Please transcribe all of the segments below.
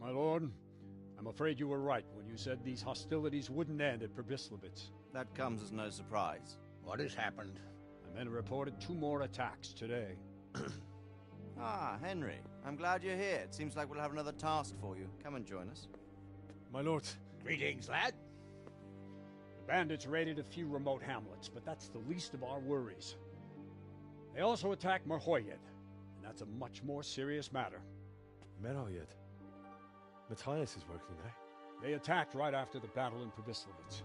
My lord, I'm afraid you were right when you said these hostilities wouldn't end at Pribyslavitz. That comes as no surprise. What has happened? The men reported 2 more attacks today. Ah, Henry. I'm glad you're here. It seems like we'll have another task for you. Come and join us. My lord. Greetings, lad. The bandits raided a few remote hamlets, but that's the least of our worries. They also attacked Merhoyed, and that's a much more serious matter. Merhoyed? Matthias is working there. They attacked right after the battle in Pribyslavitz.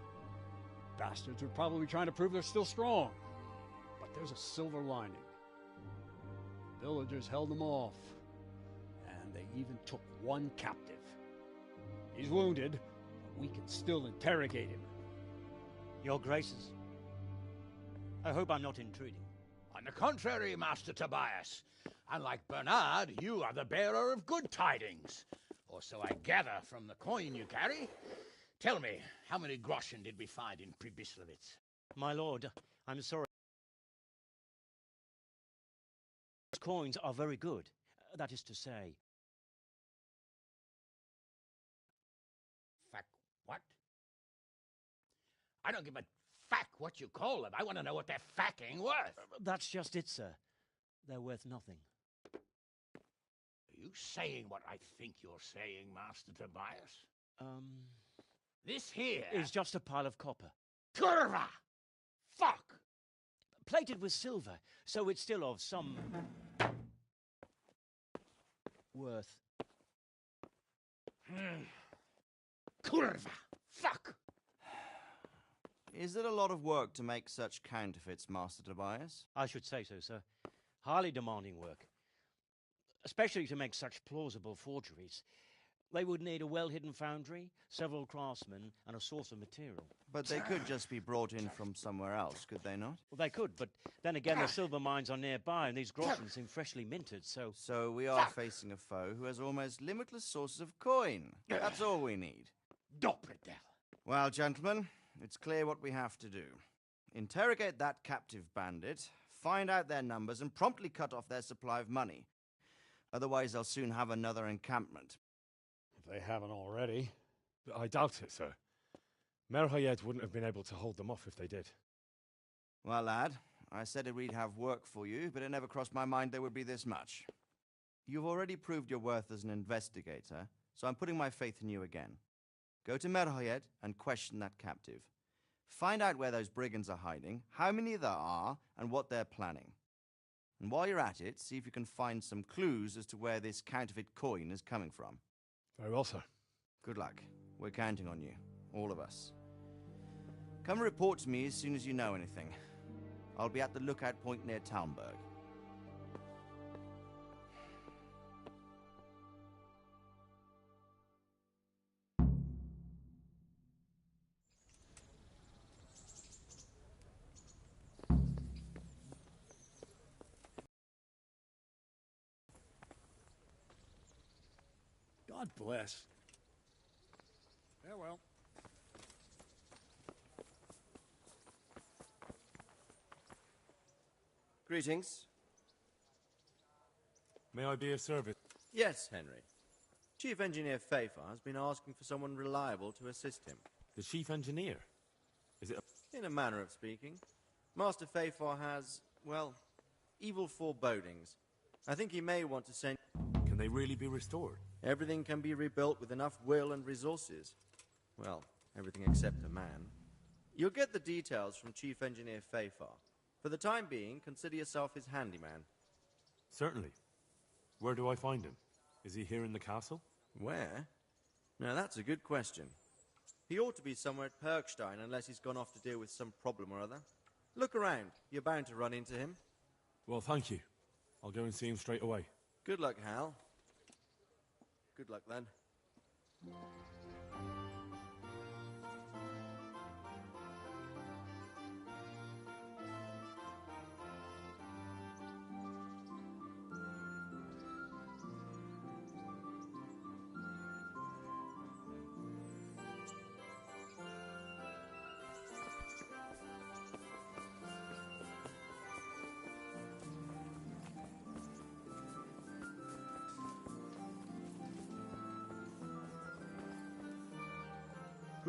Bastards are probably trying to prove they're still strong. But there's a silver lining. The villagers held them off, and they even took 1 captive. He's wounded, but we can still interrogate him. Your Graces, I hope I'm not intruding. On the contrary, Master Tobias. Unlike Bernard, you are the bearer of good tidings. Or so I gather from the coin you carry. Tell me, how many groschen did we find in Pribyslavitz? My lord, I'm sorry. Those coins are very good. That is to say... Fack what? I don't give a fack what you call them. I want to know what they're facking worth. That's just it, sir. They're worth nothing. Are you saying what I think you're saying, Master Tobias? This here... is just a pile of copper. Kurva! Fuck! Plated with silver, so it's still of some... worth. Kurva! Fuck! Is it a lot of work to make such counterfeits, Master Tobias? I should say so, sir. Highly demanding work. Especially to make such plausible forgeries. They would need a well-hidden foundry, several craftsmen, and a source of material. But they could just be brought in from somewhere else, could they not? Well, they could, but then again, the silver mines are nearby, and these groschen seem freshly minted, so... So we are facing a foe who has almost limitless sources of coin. That's all we need. Doppelder. Well, gentlemen, it's clear what we have to do. Interrogate that captive bandit, find out their numbers, and promptly cut off their supply of money. Otherwise, they'll soon have another encampment. If they haven't already. I doubt it, sir. Merhoyed wouldn't have been able to hold them off if they did. Well, lad, I said we'd have work for you, but it never crossed my mind there would be this much. You've already proved your worth as an investigator, so I'm putting my faith in you again. Go to Merhoyed and question that captive. Find out where those brigands are hiding, how many there are, and what they're planning. And while you're at it, see if you can find some clues as to where this counterfeit coin is coming from. Very well, sir. Good luck. We're counting on you. All of us. Come report to me as soon as you know anything. I'll be at the lookout point near Talmberg. God bless. Farewell. Greetings. May I be of service? Yes, Henry. Chief Engineer Pfeiffer has been asking for someone reliable to assist him. The chief engineer? Is it a... In a manner of speaking. Master Pfeiffer has, well, evil forebodings. I think he may want to send... Can they really be restored? Everything can be rebuilt with enough will and resources. Well, everything except a man. You'll get the details from Chief Engineer Pfeiffer. For the time being, consider yourself his handyman. Certainly. Where do I find him? Is he here in the castle? Where? Now that's a good question. He ought to be somewhere at Perkstein unless he's gone off to deal with some problem or other. Look around. You're bound to run into him. Well, thank you. I'll go and see him straight away. Good luck, Hal. Good luck, then.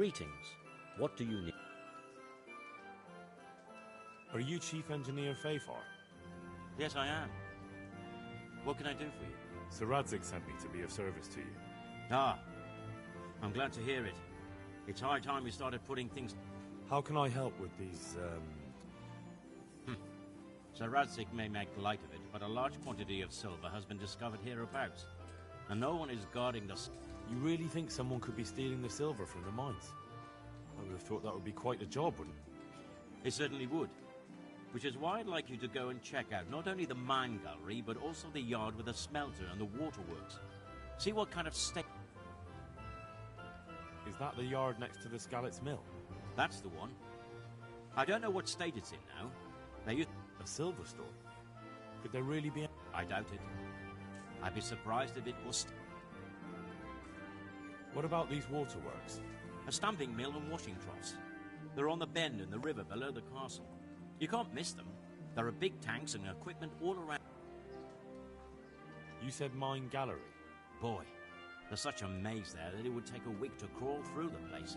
Greetings. What do you need? Are you Chief Engineer Fafar? Yes, I am. What can I do for you? Sir Radzig sent me to be of service to you. Ah, I'm glad to hear it. It's high time we started putting things... How can I help with these, Sir Radzig may make light of it, but a large quantity of silver has been discovered hereabouts, and no one is guarding the... You really think someone could be stealing the silver from the mines? I would have thought that would be quite a job, wouldn't it? It certainly would. Which is why I'd like you to go and check out not only the mine gallery, but also the yard with the smelter and the waterworks. See what kind of state... Is that the yard next to the Scallots Mill? That's the one. I don't know what state it's in now. They used... A silver store? Could there really be... I doubt it. I'd be surprised if it was... What about these waterworks? A stamping mill and washing troughs. They're on the bend in the river below the castle. You can't miss them. There are big tanks and equipment all around. You said mine gallery? Boy, there's such a maze there that it would take a week to crawl through the place.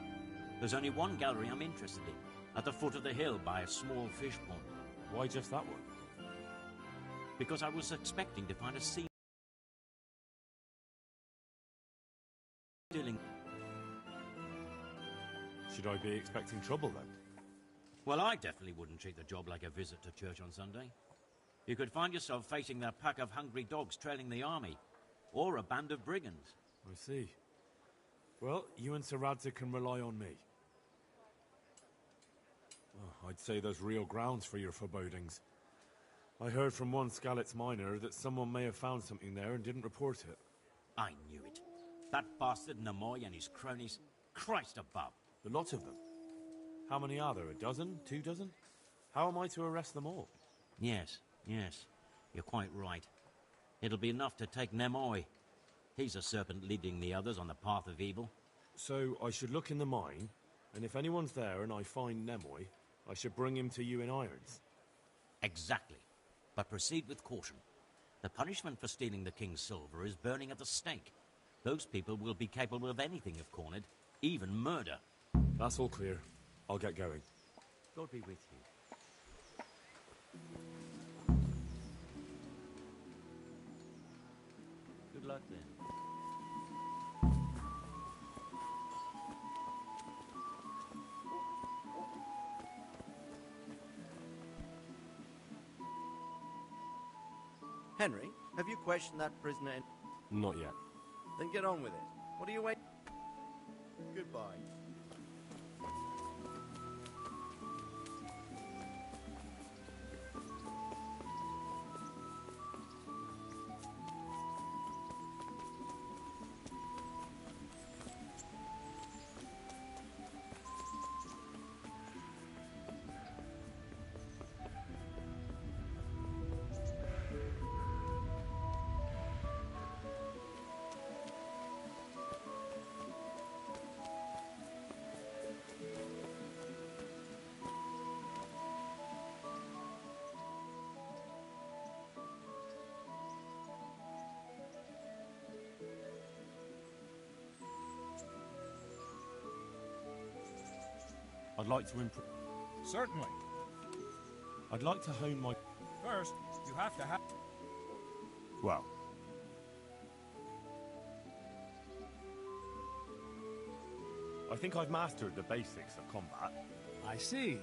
There's only one gallery I'm interested in, at the foot of the hill by a small fish pond. Why just that one? Because I was expecting to find a sea... Dealing... Should I be expecting trouble then? Well, I definitely wouldn't treat the job like a visit to church on Sunday. You could find yourself facing that pack of hungry dogs trailing the army, or a band of brigands. I see. Well, you and Sir Radzig can rely on me. Oh, I'd say there's real grounds for your forebodings. I heard from one Scallots miner that someone may have found something there and didn't report it. I knew it. That bastard Namoy and his cronies. Christ above. A lot of them. How many are there? A dozen? 2 dozen? How am I to arrest them all? Yes. You're quite right. It'll be enough to take Nemoy. He's a serpent leading the others on the path of evil. So I should look in the mine, and if anyone's there and I find Nemoy, I should bring him to you in irons. Exactly. But proceed with caution. The punishment for stealing the king's silver is burning at the stake. Those people will be capable of anything if cornered, even murder. That's all clear. I'll get going. God be with you. Good luck then. Henry, have you questioned that prisoner? Not yet. Then get on with it. What are you waiting? Goodbye. I'd like to improve. Certainly. I'd like to hone my... First, you have to have... Well... I think I've mastered the basics of combat. I see.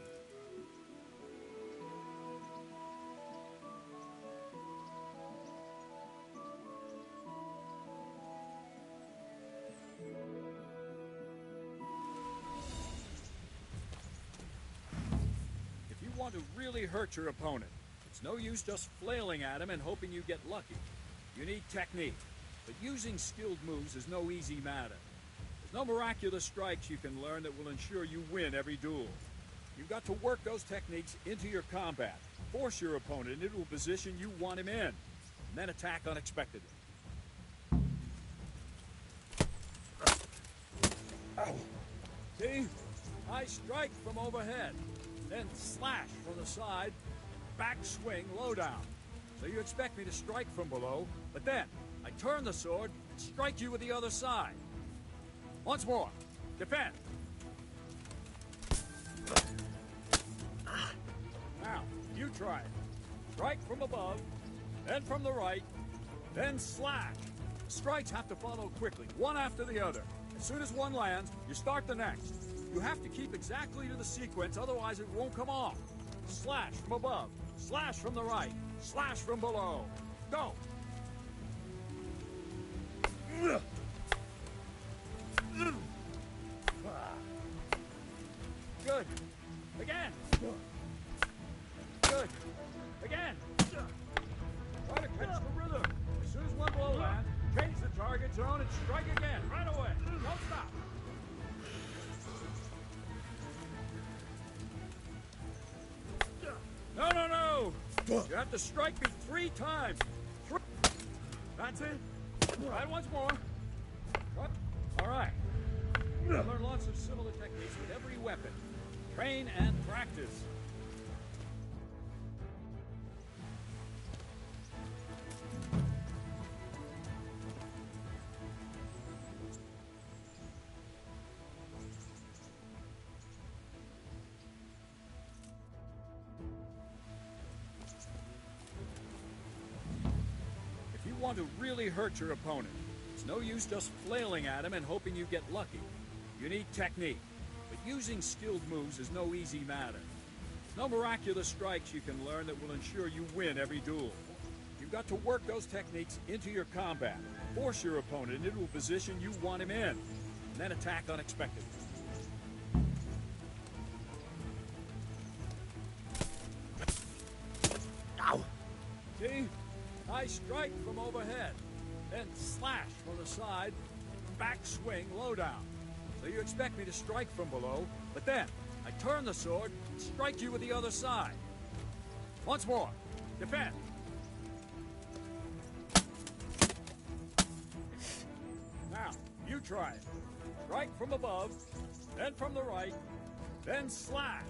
If you want to really hurt your opponent, it's no use just flailing at him and hoping you get lucky. You need technique, but using skilled moves is no easy matter. There's no miraculous strikes you can learn that will ensure you win every duel. You've got to work those techniques into your combat, force your opponent into a position you want him in, and then attack unexpectedly. See? I strike from overhead, then slash from the side, back swing low down. So you expect me to strike from below, but then I turn the sword and strike you with the other side. Once more. Defend. Now, you try it. Strike from above, then from the right, then slash. Strikes have to follow quickly, one after the other. As soon as one lands, you start the next. You have to keep exactly to the sequence, otherwise it won't come off. Slash from above, slash from the right, slash from below. Go! Good. Again. Good. Again. Try to catch the rhythm. As soon as one blow lands, change the target zone and strike again, right away. Don't stop. No. You have to strike me 3 times. That's it. Try it once more. All right. You learn lots of similar techniques with every weapon. Train and practice. If you want to really hurt your opponent, it's no use just flailing at him and hoping you get lucky. You need technique, but using skilled moves is no easy matter. No miraculous strikes you can learn that will ensure you win every duel. You've got to work those techniques into your combat, force your opponent into a position you want him in, and then attack unexpectedly. Ow! See? I strike from overhead, then slash from the side, back swing low down. So you expect me to strike from below, but then I turn the sword and strike you with the other side. Once more. Defend. Now, you try it. Strike from above, then from the right, then slash.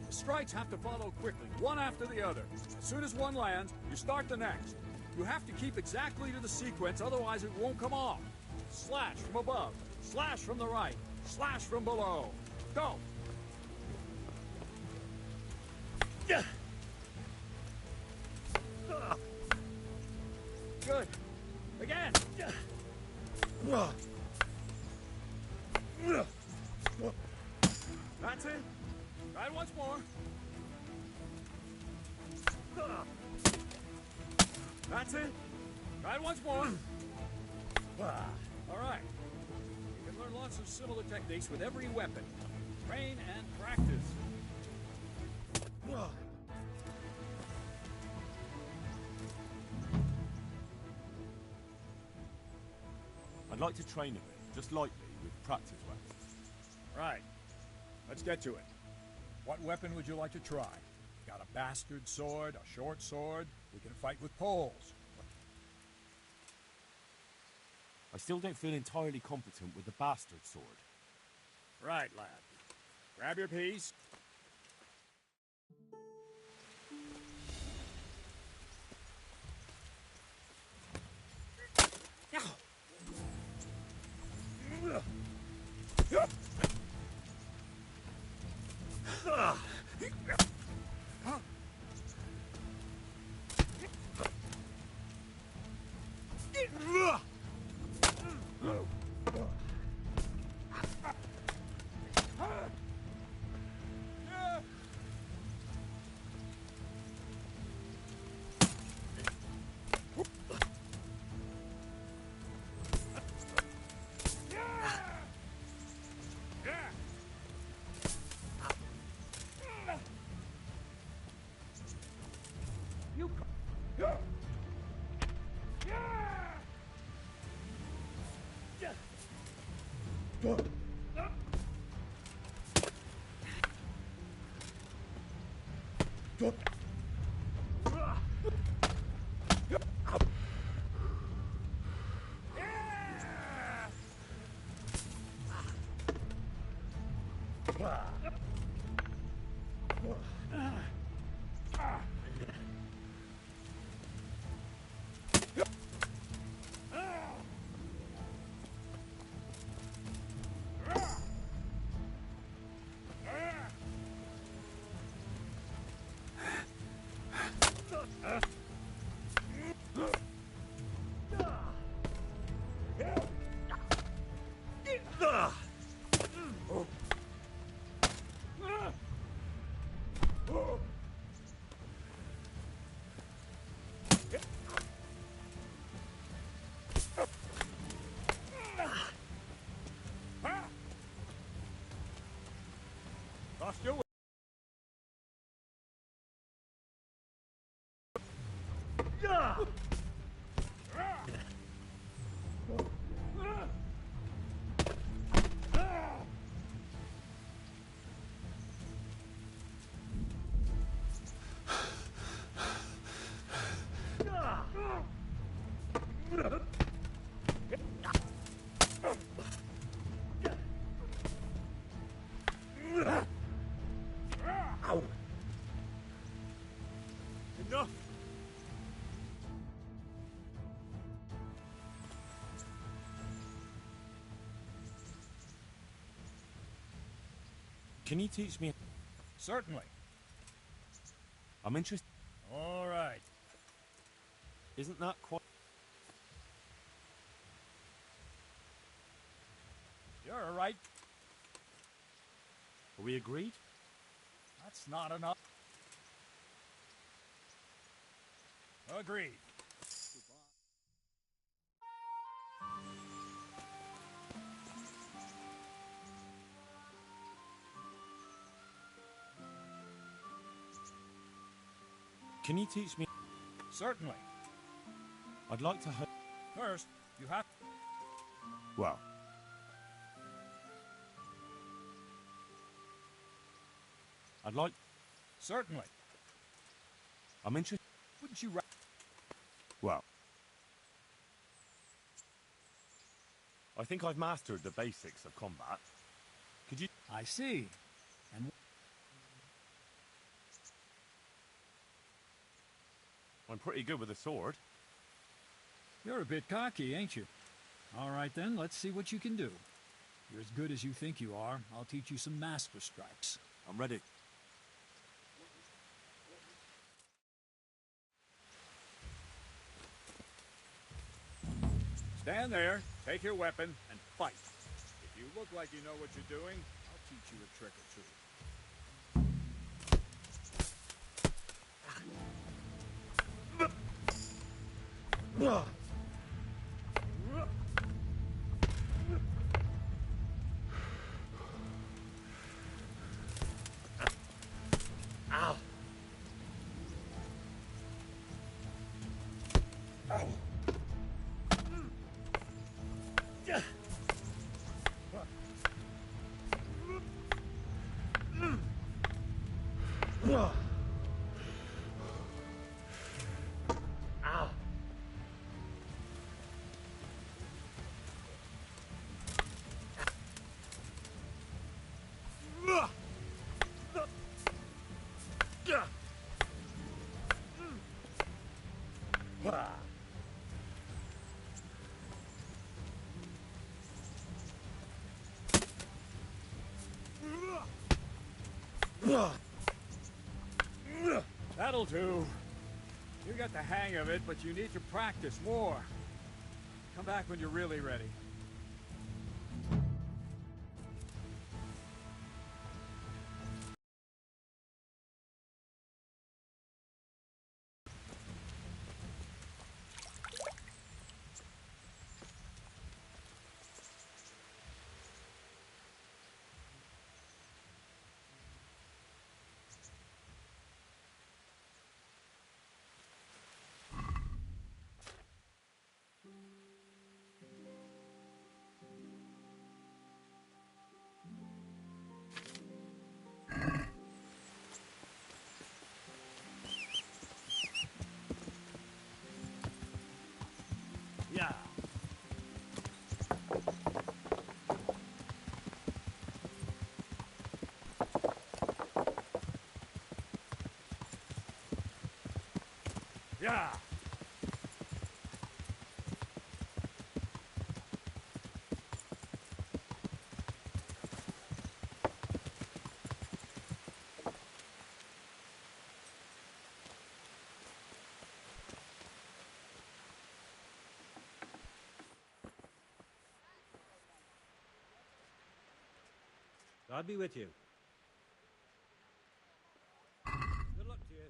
The strikes have to follow quickly, one after the other. As soon as one lands, you start the next. You have to keep exactly to the sequence, otherwise it won't come off. Slash from above, slash from the right, slash from below. Go! Good. Again. That's it. Try it once more. That's it. Try it once more. All right. You can learn lots of similar techniques with every weapon. Train and practice. I'd like to train a bit, just lightly, with practice weapons. Right. Let's get to it. What weapon would you like to try? Got a bastard sword, a short sword? We can fight with poles. I still don't feel entirely competent with the bastard sword. Right, lad. Grab your piece. Lost your way. Enough! Can you teach me? Certainly. I'm interested. All right. Isn't that quite... You're all right. Are we agreed? That's not enough. Agreed. Can you teach me? Certainly. I'd like to... First, you have... Well... I'd like... Certainly. I'm interested... Wouldn't you... Well... I think I've mastered the basics of combat. Could you... I see. And I'm pretty good with a sword. you're a bit cocky, ain't you? All right then, let's see what you can do. You're as good as you think you are. I'll teach you some master strikes. I'm ready. Stand there, take your weapon, and fight. If you look like you know what you're doing, I'll teach you a trick or two. That'll do. You got the hang of it, but you need to practice more. Come back when you're really ready. Yeah. Yeah. God be with you. Good luck to you.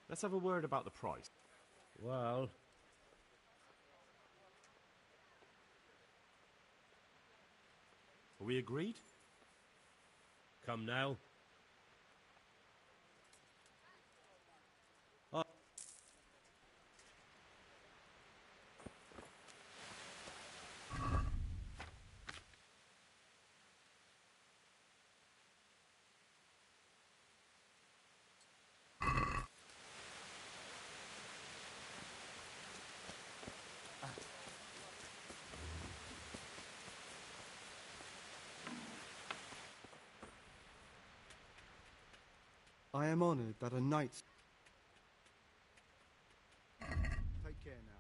Let's have a word about the price. Well, Are we agreed? come now. I am honored that a knight... Take care now.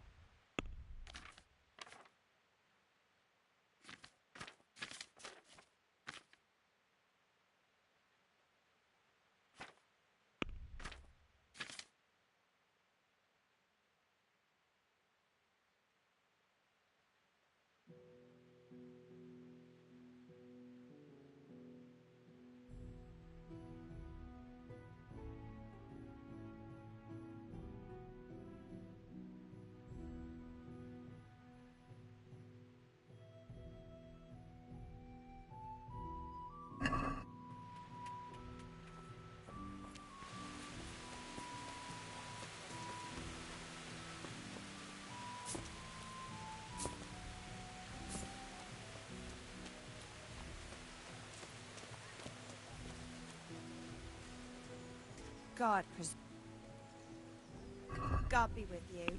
God be with you.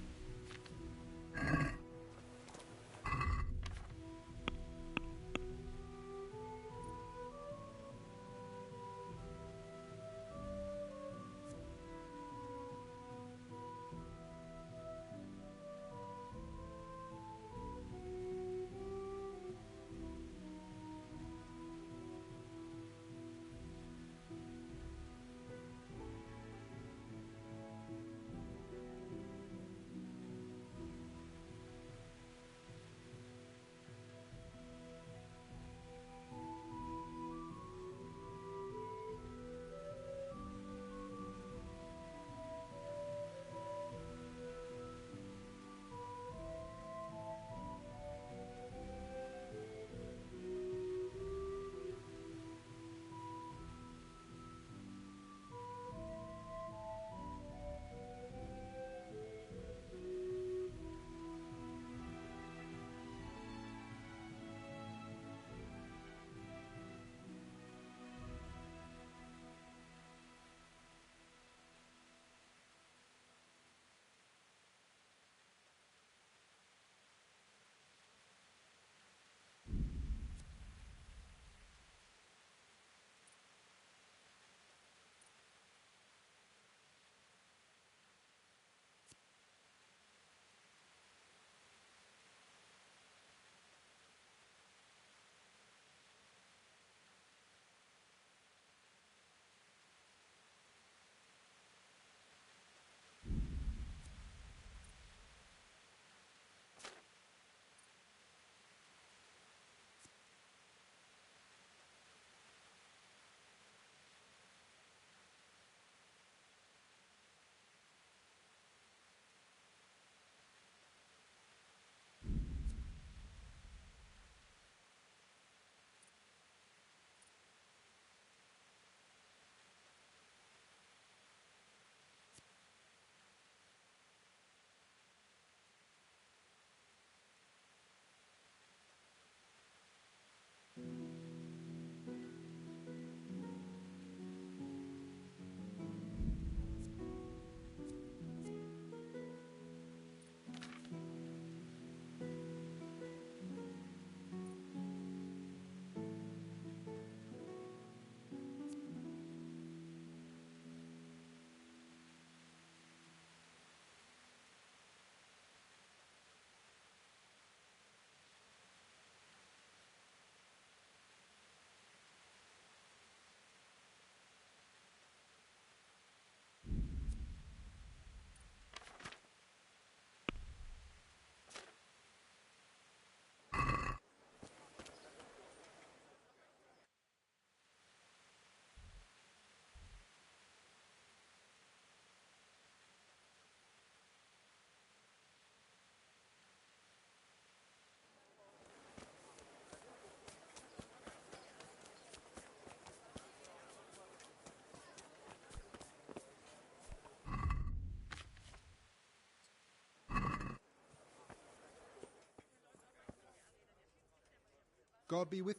God be with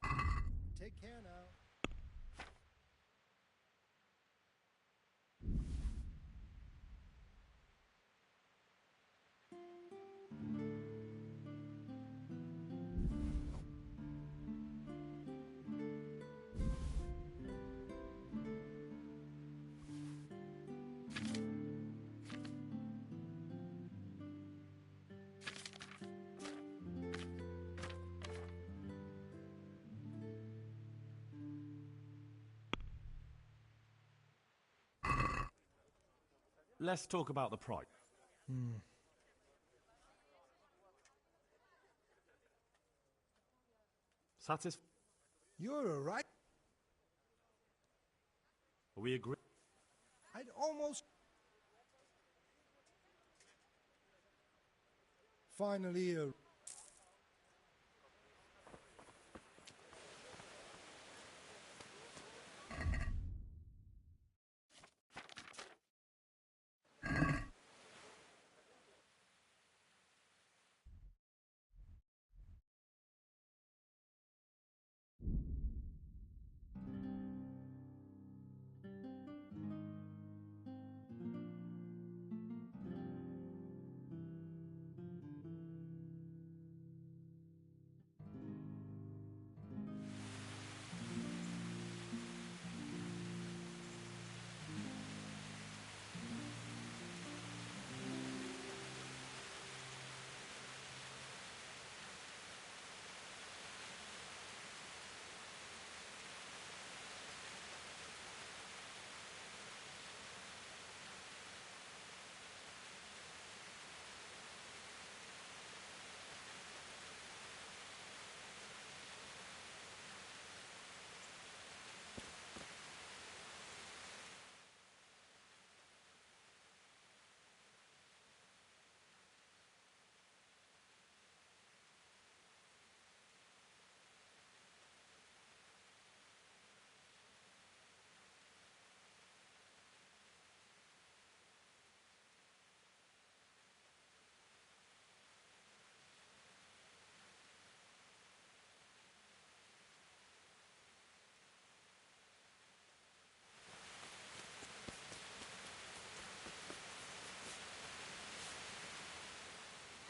you. Take care now. Let's talk about the price. Satisfied? You're all right. We agree. I'd almost... Finally,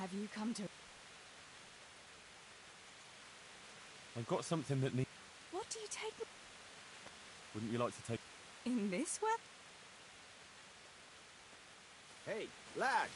Have you come to... I've got something that needs... What do you take Wouldn't you like to take... in this weather? Hey, lad!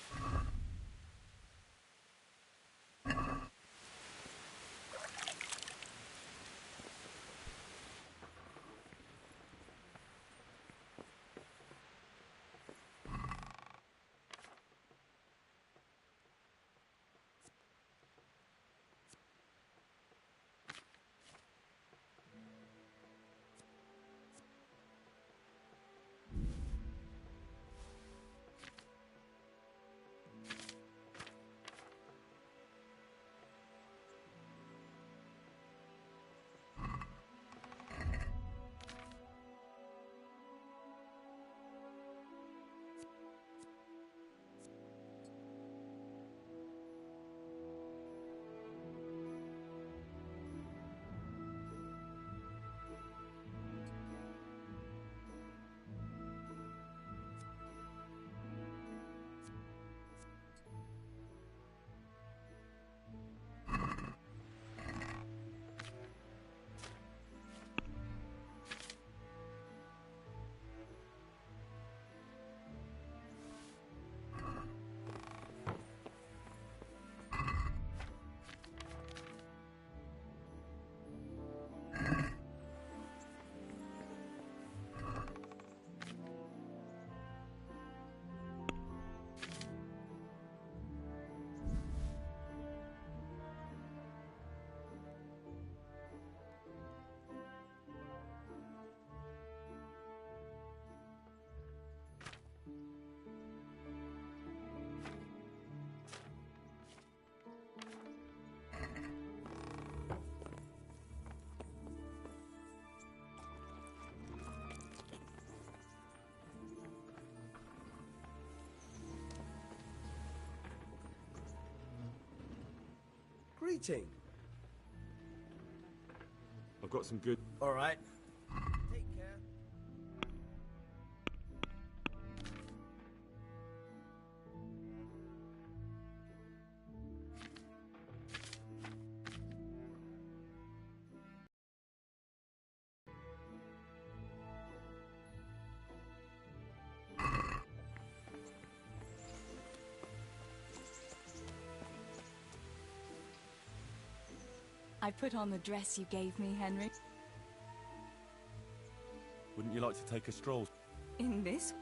greeting. I've got some good... All right. Take care. I put on the dress you gave me, Henry. Wouldn't you like to take a stroll? In this?